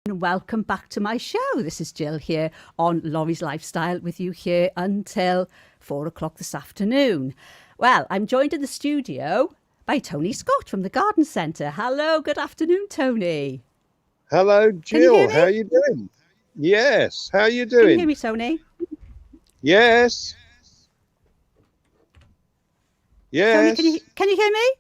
And welcome back to my show. This is Jill here on Lawries Lifestyle with you here until 4 o'clock this afternoon. Well, I'm joined in the studio by Tony Scott from the Garden Centre. Hello, good afternoon, Tony. Hello, Can you hear Jill. me? How are you doing? Yes. How are you Can you hear doing? me, Tony? Yes. Tony, Yes. can you hear me? Can you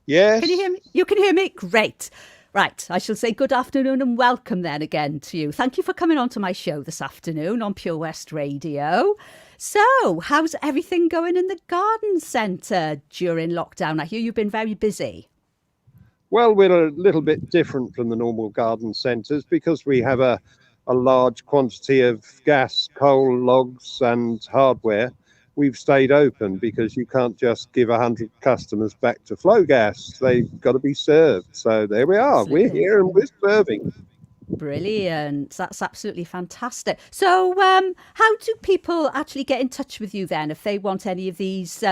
Yes. hear me? You can hear me? Great. Right, I shall say good afternoon and welcome then again to you. Thank you for coming on to my show this afternoon on Pure West Radio. So, how's everything going in the garden centre during lockdown? I hear you've been very busy. Well, we're a little bit different from the normal garden centres because we have a large quantity of gas, coal, logs, and hardware. We've stayed open because you can't just give 100 customers back to flow gas. They've got to be served. So there we are. We're Absolutely. here and we're serving. Brilliant. That's absolutely fantastic. So, how do people actually get in touch with you then if they want any of these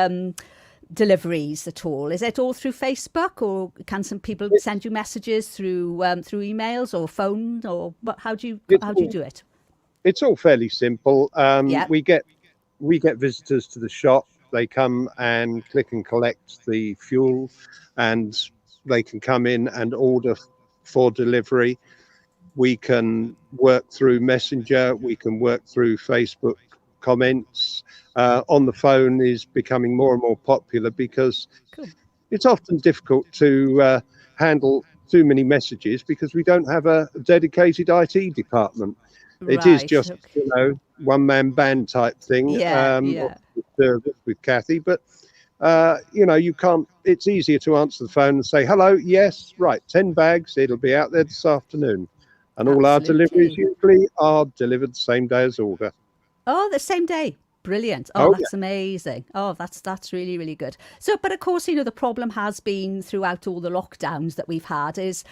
deliveries at all? Is it all through Facebook, or can some people send you messages through emails or phone, or how do you It's do all, it? it's all fairly simple. Yeah. We get visitors to the shop. They come and click and collect the fuel, and they can come in and order for delivery. We can work through Messenger. We can work through Facebook comments. On the phone is becoming more and more popular because Cool. it's often difficult to handle too many messages because we don't have a dedicated IT department. It is Right. just, Okay. one man band type thing, Yeah. Yeah. service with Kathy. But, you can't, it's easier to answer the phone and say, hello, yes, right, 10 bags, it'll be out there this afternoon. And all our deliveries Absolutely. usually are delivered the same day as order. Oh, the same day. Brilliant. Oh, Oh, yeah. that's amazing. Oh, that's really, really good. So, but of course, the problem has been throughout all the lockdowns that we've had is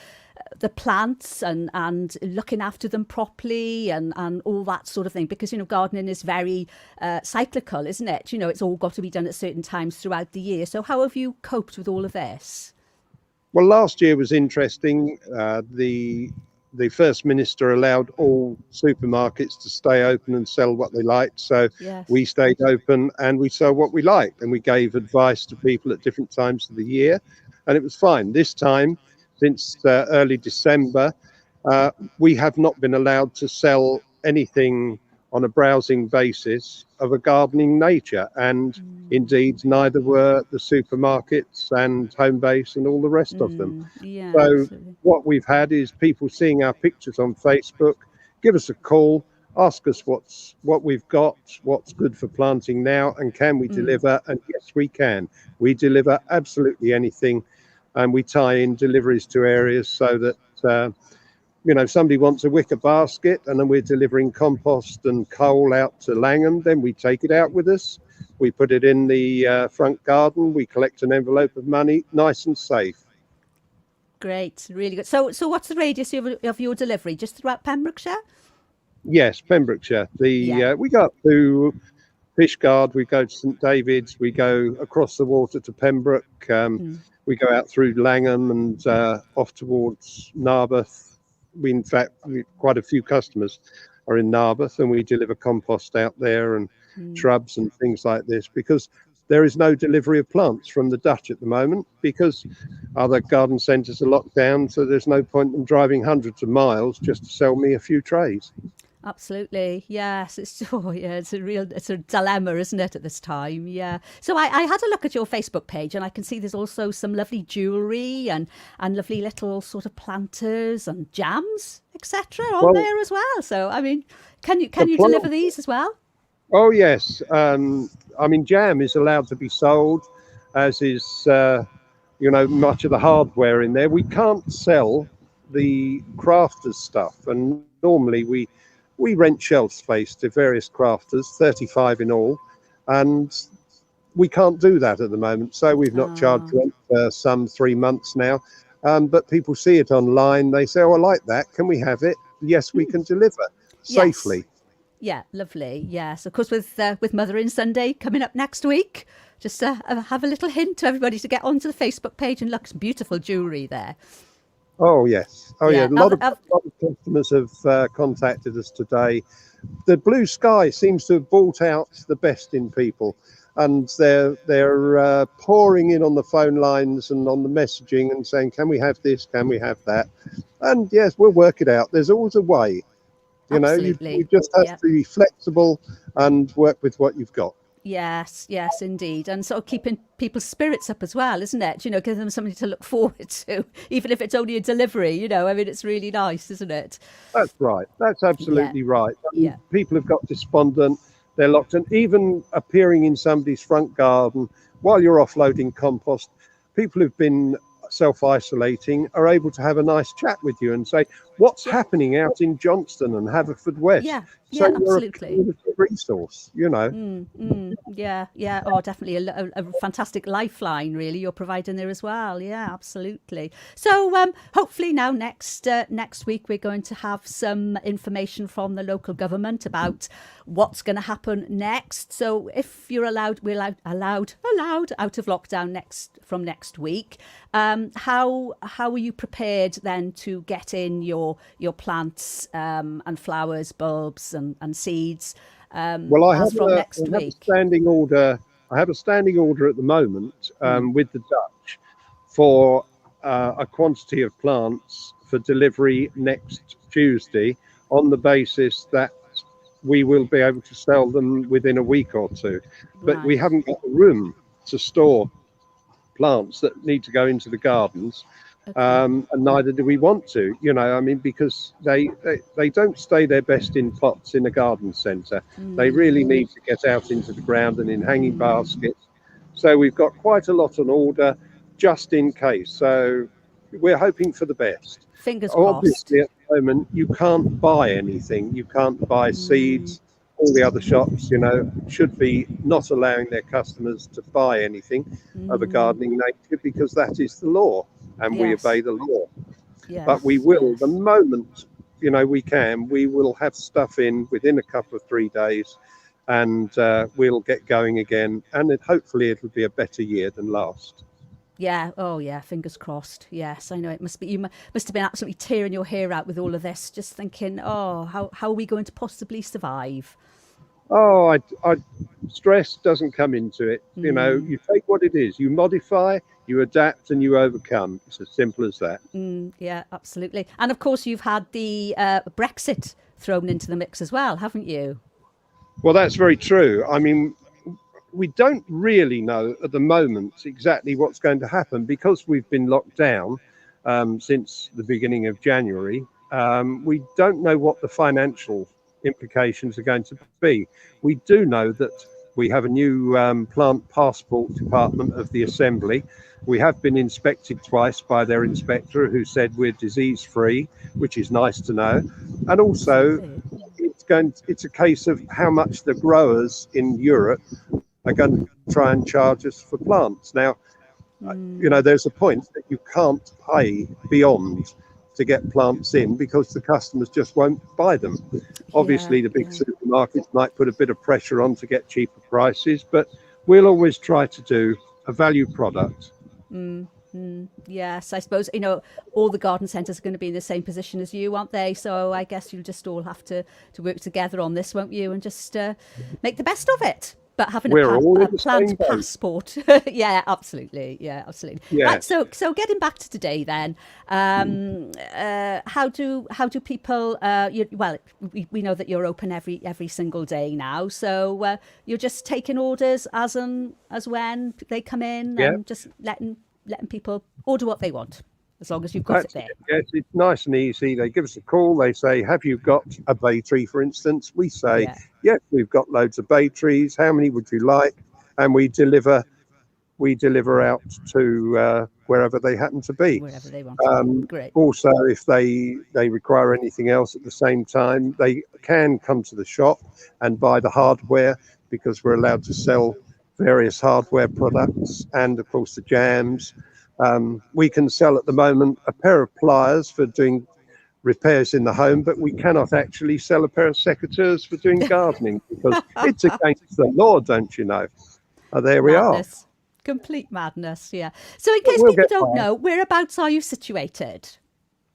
the plants and looking after them properly and all that sort of thing. Because, gardening is very cyclical, isn't it? It's all got to be done at certain times throughout the year. So how have you coped with all of this? Well, last year was interesting. The First Minister allowed all supermarkets to stay open and sell what they liked. So Yes. we stayed open and we sell what we liked. And we gave advice to people at different times of the year. And it was fine. This time, since early December, we have not been allowed to sell anything on a browsing basis of a gardening nature. And indeed, neither were the supermarkets and home base and all the rest of them. Yeah, So absolutely. what we've had is people seeing our pictures on Facebook, give us a call, ask us what we've got, what's good for planting now, and can we deliver? And yes, we can. We deliver absolutely anything, and we tie in deliveries to areas so that somebody wants a wicker basket, and then we're delivering compost and coal out to Langham. Then we take it out with us. We put it in the front garden. We collect an envelope of money, nice and safe. Great, really good. So what's the radius of your delivery? Just throughout Pembrokeshire? Yes, Pembrokeshire. Yeah. We go up to Fishguard, we go to St David's, we go across the water to Pembroke, we go out through Langham and off towards Narberth. In fact, quite a few customers are in Narberth, and we deliver compost out there and shrubs and things like this because there is no delivery of plants from the Dutch at the moment because other garden centres are locked down. So there's no point in driving hundreds of miles just to sell me a few trays. Absolutely, yes. It's a dilemma, isn't it, at this time? Yeah. So I had a look at your Facebook page, and I can see there's also some lovely jewellery and lovely little sort of planters and jams, etc. on Well, there as well. So I mean, can the you plant. deliver these as well? Oh yes. Jam is allowed to be sold, as is much of the hardware in there. We can't sell the crafters stuff, and normally we rent shelf space to various crafters, 35 in all, and we can't do that at the moment. So we've not charged Ah, rent for some 3 months now. But people see it online. They say, "Oh, I like that. Can we have it?" Yes, we can deliver yes. safely. Yeah, lovely. Yes, of course, with Mothering Sunday coming up next week, just have a little hint to everybody to get onto the Facebook page and look, some beautiful jewellery there. Oh yes, oh yeah. Yeah. A lot of customers have contacted us today. The blue sky seems to have brought out the best in people, and they're pouring in on the phone lines and on the messaging and saying, "Can we have this? Can we have that?" And yes, we'll work it out. There's always a way. You Absolutely. just have Yeah. to be flexible and work with what you've got. Yes, yes, indeed. And sort of keeping people's spirits up as well, isn't it? Give them something to look forward to, even if it's only a delivery, I mean, it's really nice, isn't it? That's right. That's Yeah, absolutely right. I mean, yeah. people have got despondent. They're locked in. Even appearing in somebody's front garden while you're offloading compost, people who've been self-isolating are able to have a nice chat with you and say, what's Yeah, happening out in Johnston and Haverfordwest? yeah, So yeah, you're a absolutely. community resource. Yeah, yeah. Oh, definitely a fantastic lifeline, really. You're providing there as well. Yeah, absolutely. So, hopefully now next week we're going to have some information from the local government about what's going to happen next. So, if you're allowed out of lockdown next week, how are you prepared then to get in your plants and flowers, bulbs and seeds? Well, As from next I have a week. standing order. I have a standing order at the moment Mm, with the Dutch for a quantity of plants for delivery next Tuesday, on the basis that we will be able to sell them within a week or two. But we right. haven't got the room to store plants that need to go into the gardens, Okay. and neither do we want to. I mean, because they don't stay their best in pots in a garden centre. They really Mm, need to get out into the ground and in hanging baskets. So we've got quite a lot on order just in case. So we're hoping for the best. fingers crossed. Obviously, at the moment, you can't buy anything. You can't buy seeds. All the other shops, should be not allowing their customers to buy anything of a gardening nature, because that is the law and we obey Yes. the law. But we Yes. will, the Yes. moment we will have stuff in within a couple of 3 days, and we'll get going again. And hopefully it'll be a better year than last. Yeah. Oh, yeah. Fingers crossed. Yes, I know it must be. Must have been absolutely tearing your hair out with all of this, just thinking, oh, how are we going to possibly survive? Oh, stress doesn't come into it. You take what it is, you modify, you adapt, and you overcome. It's as simple as that. Yeah, absolutely. And of course, you've had the Brexit thrown into the mix as well, haven't you? Well, that's very true. I mean, we don't really know at the moment exactly what's going to happen, because we've been locked down since the beginning of January. We don't know what the financial implications are going to be. We do know that we have a new plant passport department of the Assembly. We have been inspected twice by their inspector, who said we're disease free, which is nice to know. And also, Absolutely. it's a case of how much the growers in Europe are going to try and charge us for plants. Now, there's a point that you can't pay beyond to get plants in, because the customers just won't buy them. Yeah. Obviously, the big Yeah. supermarkets might put a bit of pressure on to get cheaper prices, but we'll always try to do a value product. Yes, I suppose, all the garden centres are going to be in the same position as you, aren't they? So I guess you'll just all have to work together on this, won't you? And just make the best of it. But having We're all a in the same plant boat. passport, yeah, absolutely, yeah, absolutely. Right, Yes. so getting back to today, then, how do people? We know that you're open every single day now, so you're just taking orders as when they come in, Yeah. and just letting people order what they want, as long as you've got it That's there. it. Yes, it's nice and easy. They give us a call. They say, "Have you got a bay tree, for instance?" We say, Yeah, "Yes, we've got loads of bay trees. How many would you like?" And we deliver. We deliver out to wherever they happen to be. wherever they want to be. Great. Also, if they require anything else at the same time, they can come to the shop and buy the hardware, because we're allowed to sell various hardware products, and of course the jams. We can sell at the moment a pair of pliers for doing repairs in the home, but we cannot actually sell a pair of secateurs for doing gardening, because it's against the law, don't you know? There we are. Madness. Complete madness, yeah. So in But case we'll people get don't by. know, whereabouts are you situated?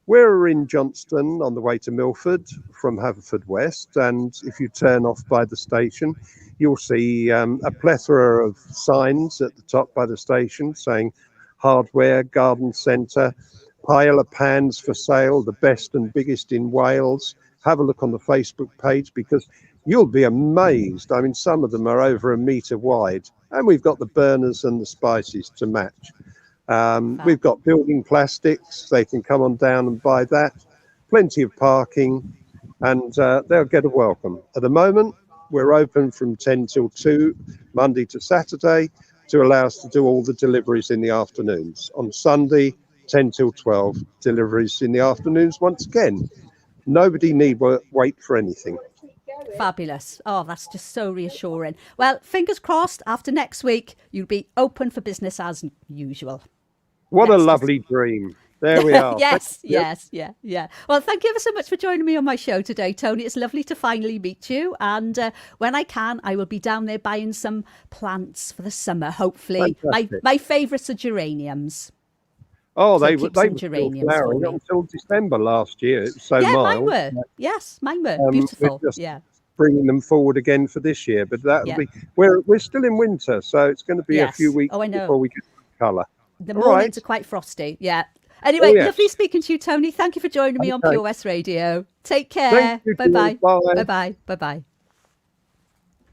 We're in Johnston on the way to Milford from Haverfordwest, and if you turn off by the station, you'll see a plethora of signs at the top by the station saying Hardware, Garden Centre, pile of pans for sale, the best and biggest in Wales. Have a look on the Facebook page because you'll be amazed. I mean, some of them are over a metre wide, and we've got the burners and the spices to match. We've got building plastics. They can come on down and buy that. Plenty of parking, and they'll get a welcome. At the moment, we're open from 10 till 2, Monday to Saturday, to allow us to do all the deliveries in the afternoons. On Sunday, 10 till 12, deliveries in the afternoons once again. Nobody need wait for anything. Fabulous. Oh, that's just so reassuring. Well, fingers crossed, after next week, you'll be open for business as usual. What a lovely dream. There we are. Yes. Yeah. Well, thank you ever so much for joining me on my show today, Tony. It's lovely to finally meet you. And when I can, I will be down there buying some plants for the summer, hopefully. My favourites are geraniums. Oh, So they keep were some geraniums for flowering me. until December last year. It was so Yeah, mild. mine were. Yes, mine were. Beautiful. We're just Yeah. bringing them forward again for this year, but that'll Yeah. be we're still in winter, so it's going to be a few Yes. weeks Oh, I know. before we get colour. The All mornings right. are quite frosty. Yeah. Anyway, yes. lovely speaking to you, Tony. Thank you for joining me on Okay. Pure West Radio. Take care. Thank you, Bye-bye. Julie. Bye. Bye-bye. Bye-bye.